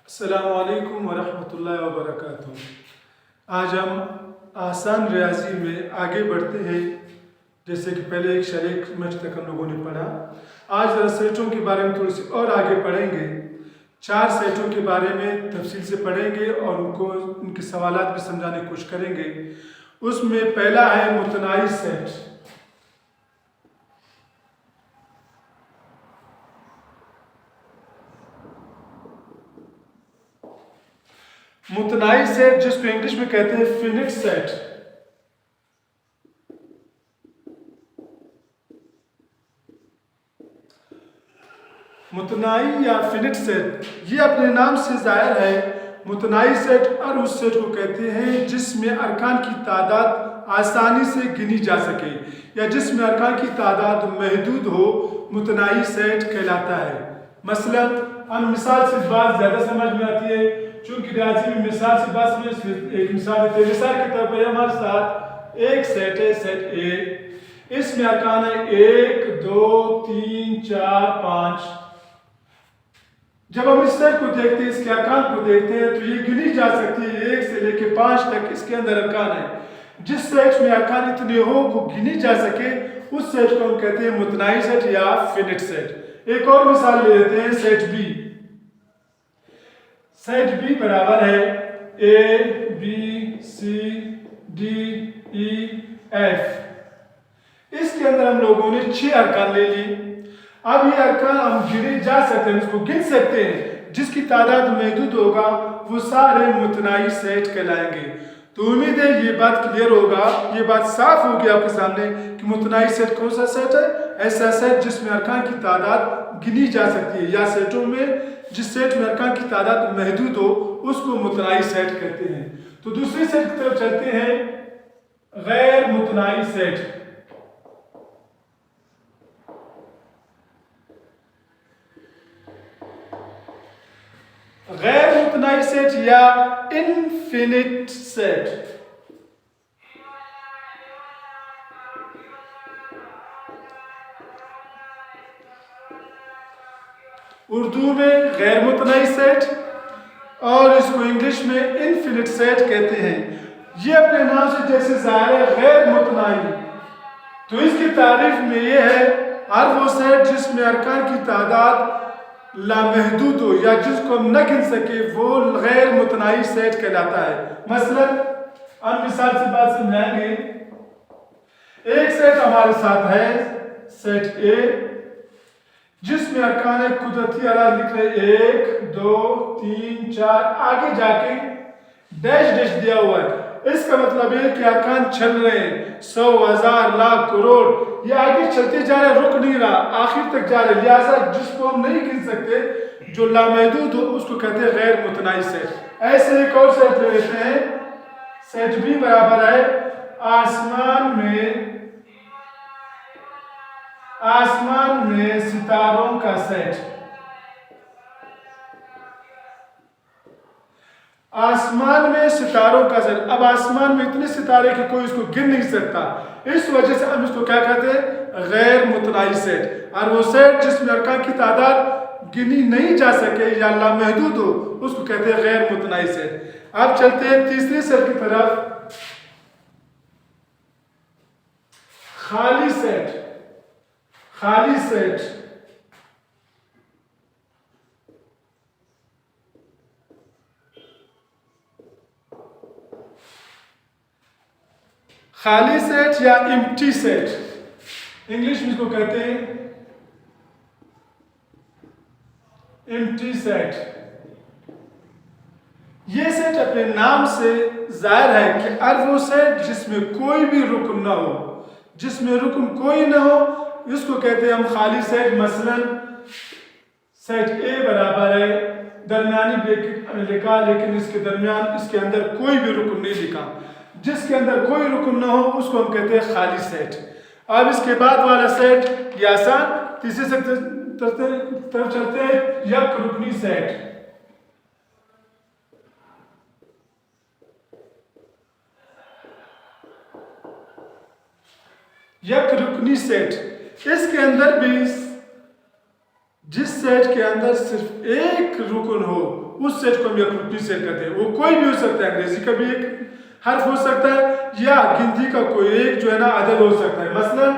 अस्सलामुअलैकुम वरहमतुल्लाहि वबरकातुहू। आज हम आसान रियाजी में आगे बढ़ते हैं। जैसे कि पहले एक शरीक समझ तक हम लोगों ने पढ़ा। आज ज़रा सेटों के बारे में थोड़ी सी और आगे पढ़ेंगे। 4 सेटों के बारे में तफसील से पढ़ेंगे और उनके सवालात भी समझाने की कोशिश करेंगे। उसमें पहला है मुतनाई सेट। मुतनाई सेट जिसको इंग्लिश में कहते हैं फिनिट सेट। मुतनाई या फिनिट सेट ये अपने नाम से जाहिर है। मुतनाई सेट और उस सेट को कहते हैं जिसमें अरकान की तादाद आसानी से गिनी जा सके या जिसमें अरकान की तादाद महदूद हो, मुतनाई सेट कहलाता है। मसलन हम मिसाल से बात ज़्यादा समझ में आती है, चूँकि रियाजी में मिसाल से बात समझ। एक मिसाल देते हैं, मिसाल के तौर पर हमारे साथ एक सेट है, सेट ए। इसमें अरकान है 1 2 3 4 5। जब हम इस सेट को देखते हैं, इसके अरकान को देखते हैं, तो ये गिनी जा सकती है 1 से लेकर 5 तक इसके अंदर अरकान है। जिस सेट में अरकान इतने हो वो गिनी जा सके, उस सेट को हम कहते हैं मुतनाई सेट या फिनिट सेट। एक और मिसाल ले लेते हैं, सेट बी। सेट बी बराबर है A B C D E F. इसके अंदर हम लोगों ने 6 अरकान ले ली। अब ये अरकान हम गिने जा सकते हैं, इसको गिन सकते हैं। जिसकी तादाद महदूद होगा वो सारे मुतनाई सेट कहलाएंगे। तो उम्मीद है ये बात क्लियर होगा, ये बात साफ होगी आपके सामने कि मुतनाई सेट कौन सा सेट है। ऐसा सेट जिसमें अरकान की तादाद गिनी जा सकती है, या सेटों में जिस सेट में अरकान की तादाद महदूद हो उसको मुतनाई सेट कहते हैं। तो दूसरी सेट की तरफ चलते हैं, गैर मुतनाई सेट। गैर मुतनाई सेट या इनफिनिट सेट। उर्दू में गैर मुतनाई सेट और इसको इंग्लिश में इनफिनिट सेट कहते हैं। ये अपने नाम से जैसे जाहिर है गैर मुतनाई, तो इसकी तारीफ में ये है हर वो सेट जिसमें अरकान की तादाद लामहदूद हो या जिसको हम न गिन सके वो गैर मुतनाई सेट कहलाता है। मसलन हम मिसाल से बात समझाएंगे। एक सेट हमारे साथ है, सेट ए, जिसमें अरकान कुदरती आला लिख रहे 1 2 3 4, आगे जाके डैश डैश दिया हुआ है। इसका मतलब है कि अरकान चल रहे हैं, 100 1000 लाख करोड़, ये आगे चलते जा रहे, रुक नहीं रहा, आखिर तक जा रहे। लिहाजा जिसको हम नहीं गिन सकते, जो लामहदूद हो, उसको कहते हैं गैर मुतनाई सेट। ऐसे एक और सेट ले लेते हैं, सेट बी बराबर है आसमान में सितारों का सेट। आसमान में सितारों का सेट। अब आसमान में इतने सितारे कि कोई इसको गिन नहीं सकता, इस वजह से हम इसको क्या कहते हैं, गैर मुतनाई सेट। और वो सेट जिसमें अरकान की तादाद गिनी नहीं जा सके या लामहदूद हो, उसको कहते हैं गैर मुतनाई सेट। अब चलते हैं तीसरी सेट की तरफ, खाली सेट। खाली सेट खाली सेट या एम्प्टी सेट, इंग्लिश में इसको कहते हैं एम्प्टी सेट। ये सेट अपने नाम से जाहिर है कि हर वो सेट जिसमें कोई भी रुकन ना हो, जिसमें रुकन कोई ना हो, इसको कहते हैं हम खाली सेट। मसलन सेट ए बराबर है, दरमियानी ब्रैकेट लिखा लेकिन इसके दरमियान इसके अंदर कोई भी रुकन नहीं लिखा। जिसके अंदर कोई रुकन ना हो उसको हम कहते हैं खाली सेट। अब इसके बाद वाला सेट ये आसान। तीसरे से तरफ चलते हैं, यक रुकनी सेट। यक रुकनी सेट, इसके अंदर भी जिस सेट के अंदर सिर्फ एक रुकन हो उस सेट को हम एक रुकनी सेट कहते हैं। वो कोई भी हो सकता है, अंग्रेजी का भी एक हर्फ हो सकता है या गिनती का कोई एक जो है ना अदद हो सकता है। मसलन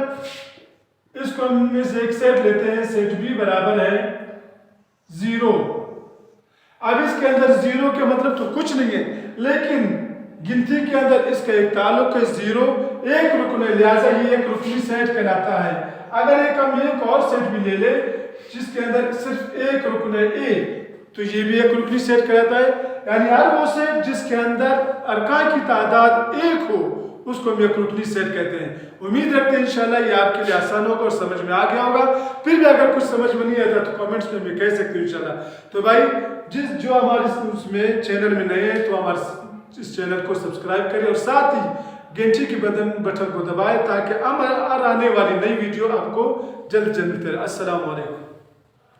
इसको हम में से एक सेट लेते हैं, सेट बी बराबर है 0। अब इसके अंदर 0 के मतलब तो कुछ नहीं है, लेकिन गिनती के अंदर इसका एक ताल्लुक है 0, एक रुकन है, लिहाजा ये एक रुकनी सेट कहलाता है। अगर एक हम एक और सेट भी ले ले जिसके अंदर सिर्फ एक रुकन है ए, तो ये भी एक रुकनी सेट कहलाता है। यानी हर वो सेट जिसके अंदर अरकान की तादाद एक हो उसको हम एक रुकनी सेट कहते हैं। उम्मीद रखते हैं इंशाल्लाह ये आपके लिए आसान होगा और समझ में आ गया होगा। फिर भी अगर कुछ समझ में नहीं आता तो कमेंट्स में भी कह सकते हो इंशाल्लाह। तो भाई जो हमारे उसमें चैनल में नए हैं तो हमारे इस चैनल को सब्सक्राइब करें और साथ ही घंटी की बटन को दबाएं ताकि आने वाली नई वीडियो आपको जल्द मिलती रहे। अस्सलाम वालेकुम।